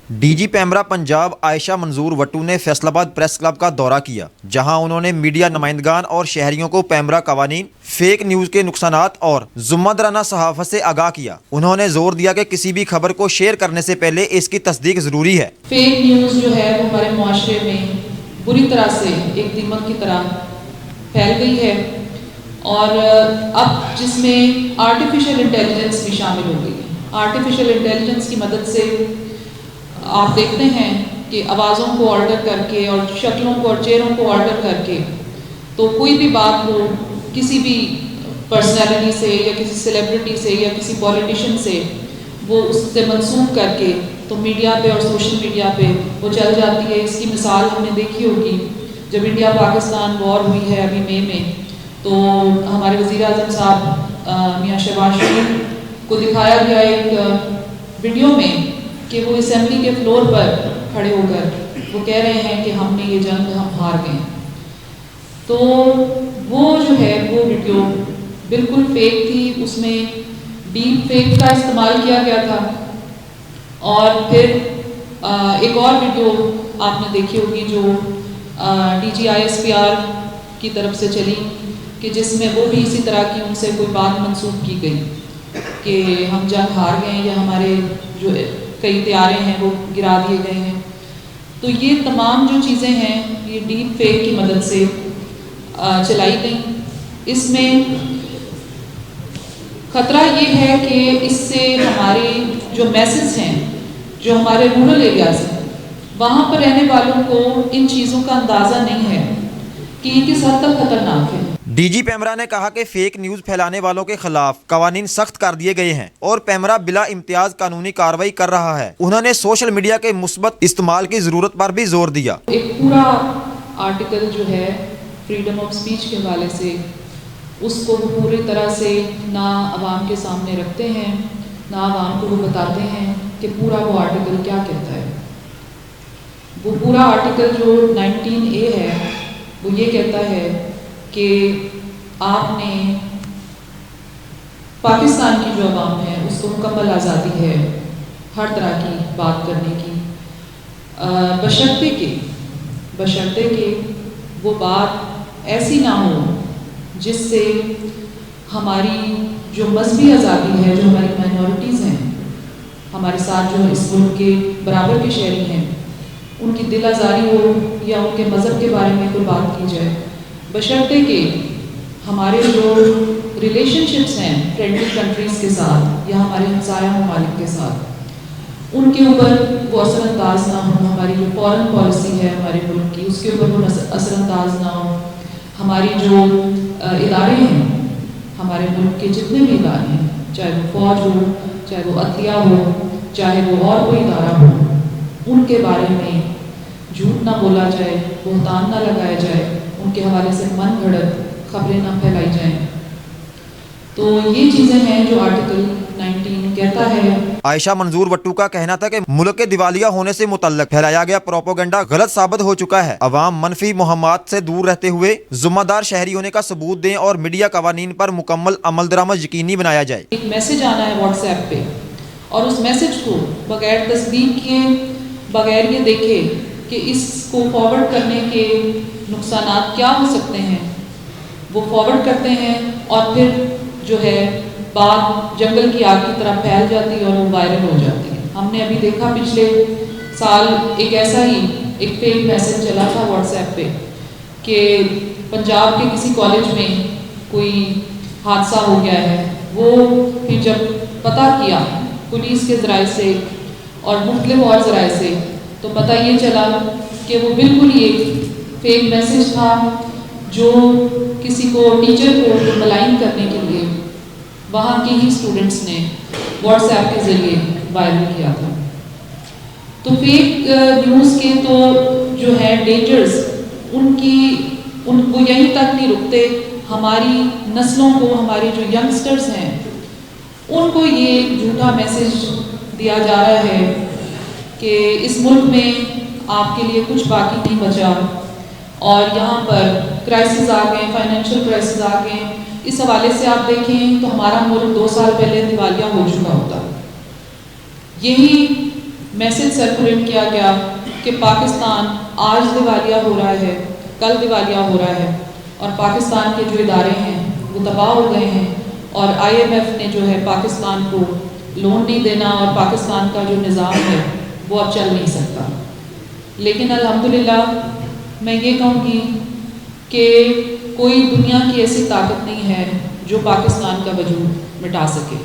D G PEMRA Punjab Ayesha मंजूर वट्टू ने Faisalabad press club का दौरा किया, जहां उन्होंने मीडिया नुमाइंदगान और शहरियों को पैमरा कवानीन, फेक न्यूज के नुकसानात और जुम्मेदाराना सहाफत से आगाह किया। उन्होंने जोर दिया कि किसी भी खबर को शेयर करने से पहले इसकी तस्दीक जरूरी है। फेक न्यूज जो है वो हमारे मुआशरे में बुरी तरह से एक दीमक की तरह फैल गई है और अब जिसमें आर्टिफिशियल इंटेलिजेंस भी शामिल हो गई है। आर्टिफिशियल इंटेलिजेंस की मदद से आप देखते हैं कि आवाज़ों को ऑल्टर करके और शक्लों को और चेहरों को ऑल्टर करके तो कोई भी बात को किसी भी पर्सनैलिटी से या किसी सेलिब्रिटी से या किसी पॉलिटिशियन से वो उससे मंसूब करके तो मीडिया पे और सोशल मीडिया पे वो चल जाती है। इसकी मिसाल हमने देखी होगी जब इंडिया पाकिस्तान वॉर हुई है अभी मई में, तो हमारे वज़ीर आज़म साहब मियां शहबाज शरीफ को दिखाया गया एक वीडियो में कि वो असेंबली के फ्लोर पर खड़े होकर वो कह रहे हैं कि हमने ये जंग हम हार गए। तो वो जो है वो वीडियो बिल्कुल फेक थी, उसमें डीप फेक का इस्तेमाल किया गया था। और फिर एक और वीडियो आपने देखी होगी जो DGISPR की तरफ से चली कि जिसमें वो भी इसी तरह की उनसे कोई बात मंसूब की गई कि हम जंग हार गए या हमारे जो कई तैयारे हैं वो गिरा दिए गए हैं। तो ये तमाम जो चीज़ें हैं ये डीप फेक की मदद से चलाई गई। इसमें ख़तरा ये है कि इससे हमारे जो मैसेज हैं जो हमारे रूरल एरियाज हैं वहाँ पर रहने वालों को इन चीज़ों का अंदाज़ा नहीं है कि ये किस हद तक खतरनाक है। डीजी पैमरा ने कहा कि फेक न्यूज फैलाने वालों के खिलाफ कवानीन सख्त कर दिए गए हैं और पैमरा बिला इम्तियाज कानूनी कार्रवाई कर रहा है। उन्होंने सोशल मीडिया के मुस्बत इस्तेमाल की जरूरत पर भी जोर दिया। एक पूरा आर्टिकल जो है फ्रीडम ऑफ स्पीच के हवाले से उसको वो पूरी तरह से ना आवाम के सामने रखते हैं ना आवाम को वो बताते हैं कि पूरा वो आर्टिकल क्या कहता है। वो पूरा आर्टिकल जो 19A है वो ये कहता है कि आपने पाकिस्तान की जो आवाम है उसको मुकम्मल आज़ादी है हर तरह की बात करने की, बशर्ते कि वो बात ऐसी ना हो जिससे हमारी जो मजहबी आज़ादी है, जो हमारी माइनॉरिटीज़ हैं हमारे साथ जो इस मुल्क के बराबर के शहरी हैं, उनकी दिल आज़ारी हो या उनके मज़हब के बारे में कोई बात की जाए, बशर्ते कि हमारे जो रिलेशनशिप्स हैं फ्रेंडली कंट्रीज़ के साथ या हमारे हमसाया ममालिक के साथ उनके ऊपर वो असरअंदाज ना हो। हमारी जो फॉरेन पॉलिसी है हमारे मुल्क की उसके ऊपर वो असरअंदाज ना हो। हमारी जो इदारे हैं हमारे मुल्क के जितने भी इदारे हैं, चाहे वो फ़ौज हो, चाहे वो अदलिया हो, चाहे वो और कोई इदारा हो, उनके बारे में झूठ ना बोला जाए, बुहतान ना लगाया जाए, उनके हवाले से मन घड़त खबरें ना फैलाई जाएं। तो ये चीज़ें हैं जो आर्टिकल 19 कहता है। आयशा मंजूर वट्टू का कहना था कि मुल्क के दिवालिया होने से मुतल्लक फैलाया गया प्रोपोगंडा गलत साबित हो चुका है। अवाम मनफी मुहम्मद से दूर रहते हुए जुम्मेदार शहरी होने का सबूत दें और मीडिया कवानीन पर मुकम्मल अमल दरामद यकीनी बनाया जाए। एक मैसेज आना है व्हाट्सएप पे और उस मैसेज को बगैर तस्दीक किए, बगैर ये देखे कि इसको फॉरवर्ड करने के नुकसानात क्या हो सकते हैं, वो फॉरवर्ड करते हैं और फिर जो है बात जंगल की आग की तरह फैल जाती है और वो वायरल हो जाती है। हमने अभी देखा पिछले साल एक ऐसा ही एक फेक मैसेज चला था व्हाट्सएप पे कि पंजाब के किसी कॉलेज में कोई हादसा हो गया है। वो फिर जब पता किया पुलिस के ज़राए से और मुख्तलिफ और ज़राए से तो पता ये चला कि वो बिल्कुल ही एक फेक मैसेज था जो किसी को टीचर को मलाइन करने के लिए वहाँ के ही स्टूडेंट्स ने व्हाट्सएप के ज़रिए वायरल किया था। तो फेक न्यूज़ के तो जो है डेंजर्स उनको यहीं तक नहीं रुकते, हमारी नस्लों को, हमारी जो यंगस्टर्स हैं उनको ये झूठा मैसेज दिया जा रहा है कि इस मुल्क में आपके लिए कुछ बाकी नहीं बचा और यहाँ पर क्राइसिस आ गए, फाइनेंशियल क्राइसिस आ गए। इस हवाले से आप देखें तो हमारा मुल्क 2 साल पहले दिवालिया हो चुका होता। यही मैसेज सर्कुलेट किया गया कि पाकिस्तान आज दिवालिया हो रहा है, कल दिवालिया हो रहा है और पाकिस्तान के जो इदारे हैं वो तबाह हो गए हैं और IMF ने जो है पाकिस्तान को लोन नहीं देना और पाकिस्तान का जो निज़ाम है वो अब चल नहीं सकता। लेकिन अल्हम्दुलिल्लाह मैं ये कहूँगी कि कोई दुनिया की ऐसी ताकत नहीं है जो पाकिस्तान का वजूद मिटा सके।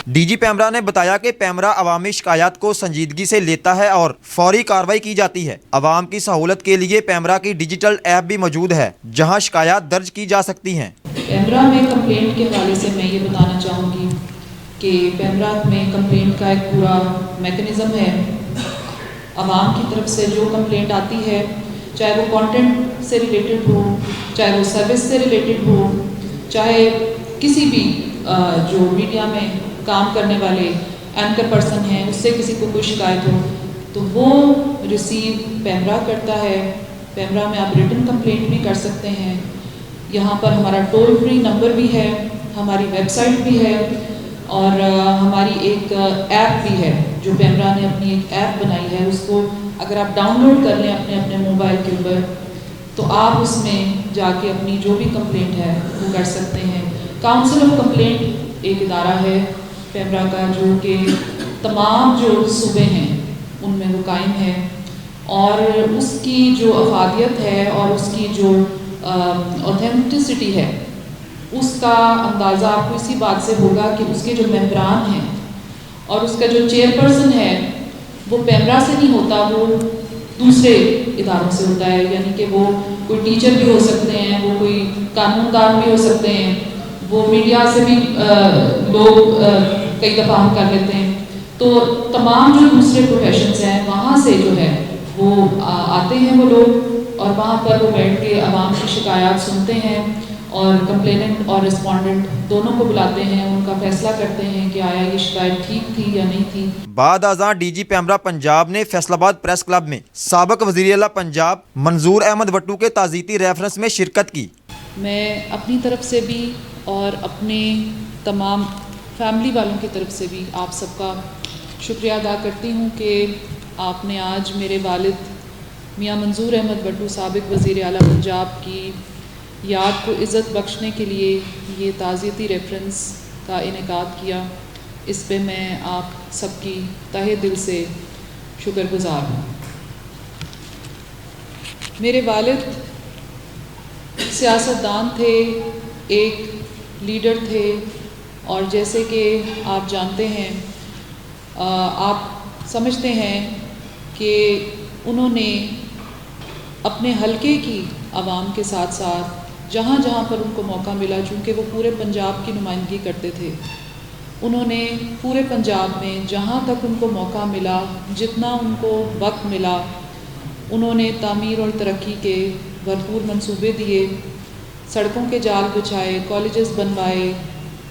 DG पैमरा ने बताया कि पैमरा अवामी शिकायत को संजीदगी से लेता है और फौरी कार्रवाई की जाती है। अवाम की सहूलत के लिए पैमरा की डिजिटल ऐप भी मौजूद है जहां शिकायत दर्ज की जा सकती हैं। पैमरा में कंप्लेंट के हवाले से मैं ये बताना चाहूँगी कि पैमरा में कंप्लेंट का एक पूरा मैकेनिज़्म है। अवाम की तरफ से जो कंप्लेंट आती है, चाहे वो कंटेंट से रिलेटेड हो, चाहे वो सर्विस से रिलेटेड हो, चाहे किसी भी जो मीडिया में काम करने वाले एंकर पर्सन हैं उससे किसी को कोई शिकायत हो तो वो रिसीव पैमरा करता है। पैमरा में आप रिटन कंप्लेंट भी कर सकते हैं। यहाँ पर हमारा टोल फ्री नंबर भी है, हमारी वेबसाइट भी है और हमारी एक ऐप भी है जो पैमरा ने अपनी एक ऐप बनाई है। उसको अगर आप डाउनलोड कर लें अपने अपने मोबाइल के ऊपर तो आप उसमें जाके अपनी जो भी कंप्लेंट है वो कर सकते हैं। काउंसिल ऑफ कंप्लेंट एक इदारा है पैमरा का जो कि तमाम जो सूबे हैं उनमें वो कायम है और उसकी जो अफादियत है और उसकी जो ऑथेंटिसिटी है उसका अंदाज़ा आपको इसी बात से होगा कि उसके जो मेंबरान हैं और उसका जो चेयरपर्सन है वो पैमरा से नहीं होता, वो दूसरे इदारों से होता है। यानी कि वो कोई टीचर भी हो सकते हैं, वो कोई कानूनदान भी हो सकते हैं, वो मीडिया से भी लोग कई दफ़ा हम कर लेते हैं। तो तमाम जो दूसरे प्रोफेशंस हैं वहाँ से जो है वो आते हैं वो लोग और वहाँ पर वो बैठ के आवाम की शिकायत सुनते हैं और कंप्लेनेंट और रिस्पोंडेंट दोनों को बुलाते हैं, उनका फैसला करते हैं कि आया ये शिकायत ठीक थी या नहीं थी। बाद आज़ां DG पैमरा पंजाब ने फैसलाबाद प्रेस क्लब में साबिक वज़ीर आला पंजाब मंजूर अहमद वट्टू के ताज़ीती रेफरेंस में शिरकत की। मैं अपनी तरफ से भी और अपने तमाम फैमिली वालों की तरफ से भी आप सबका शुक्रिया अदा करती हूँ कि आपने आज मेरे वालिद मियाँ मंजूर अहमद वट्टू साबिक वज़ीर आला पंजाब की याद को इज़्ज़त बख्शने के लिए ये ताज़ियती रेफरेंस का इनेकाद किया। इस पे मैं आप सबकी तहे दिल से शुक्रगुज़ार हूँ। मेरे वालिद सियासतदान थे, एक लीडर थे और जैसे कि आप जानते हैं, आप समझते हैं कि उन्होंने अपने हलके की आवाम के साथ साथ जहाँ जहाँ पर उनको मौका मिला, चूँकि वो पूरे पंजाब की नुमाइंदगी करते थे, उन्होंने पूरे पंजाब में जहाँ तक उनको मौका मिला, जितना उनको वक्त मिला, उन्होंने तामीर और तरक्की के भरपूर मंसूबे दिए, सड़कों के जाल बिछाए, कॉलेजेस बनवाए,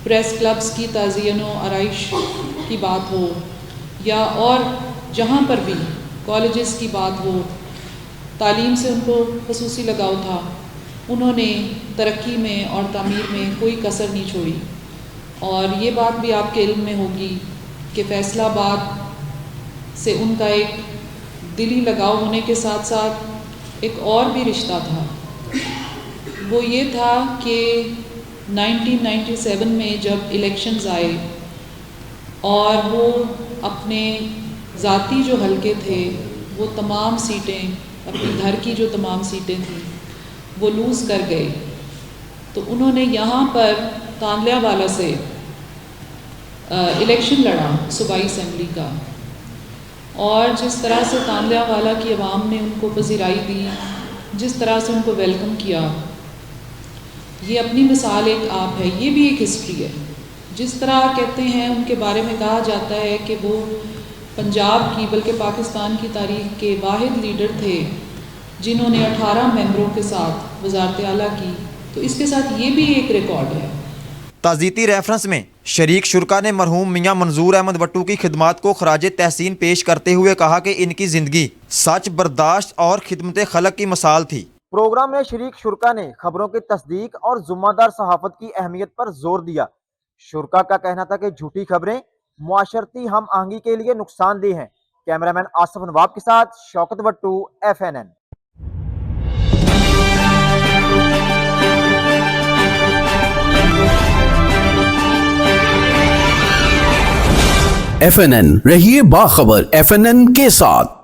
प्रेस क्लब्स की ताज़ीन व आराइश की बात हो या और जहाँ पर भी कॉलेजेस की बात हो, तालीम से उनको ख़ुसूसी लगाव था। उन्होंने तरक्की में और तामीर में कोई कसर नहीं छोड़ी। और ये बात भी आपके इल्म में होगी कि फैसलाबाद से उनका एक दिली लगाव होने के साथ साथ एक और भी रिश्ता था। वो ये था कि 1997 में जब इलेक्शंस आए और वो अपने ज़ाती जो हलके थे वो तमाम सीटें, अपनी घर की जो तमाम सीटें थीं वो लूज़ कर गए, तो उन्होंने यहाँ पर तांदलियावाला से इलेक्शन लड़ा सूबाई असम्बली का। और जिस तरह से तांदलियावाला की आवाम ने उनको पज़ीराई दी, जिस तरह से उनको वेलकम किया, ये अपनी मिसाल एक आप है, ये भी एक हिस्ट्री है। जिस तरह कहते हैं उनके बारे में कहा जाता है कि वो पंजाब की बल्कि पाकिस्तान की तारीख़ के वाहिद लीडर थे जिन्होंने 18 मेंबरों के साथ वज़ारत आला की, तो इसके साथ ये भी एक रिकॉर्ड है। ताज़ीती रेफरेंस में शरीक शुरका ने मरहूम मियाँ मंजूर अहमद वट्टू की खिदमात को खराज तहसीन पेश करते हुए कहा कि इनकी ज़िंदगी सच, बर्दाश्त और खिदमत खलक की मिसाल थी। प्रोग्राम में शरीक शुरका ने खबरों की तस्दीक और जुम्मेदार सहाफ़त की अहमियत पर जोर दिया। शुरका का कहना था कि झूठी खबरें معاشرتی ہم آہنگی کے لیے نقصان دہ ہیں۔ کیمرامین آصف نواب کے ساتھ شوکت وٹو، FNN۔ FNN رہیے باخبر FNN کے ساتھ۔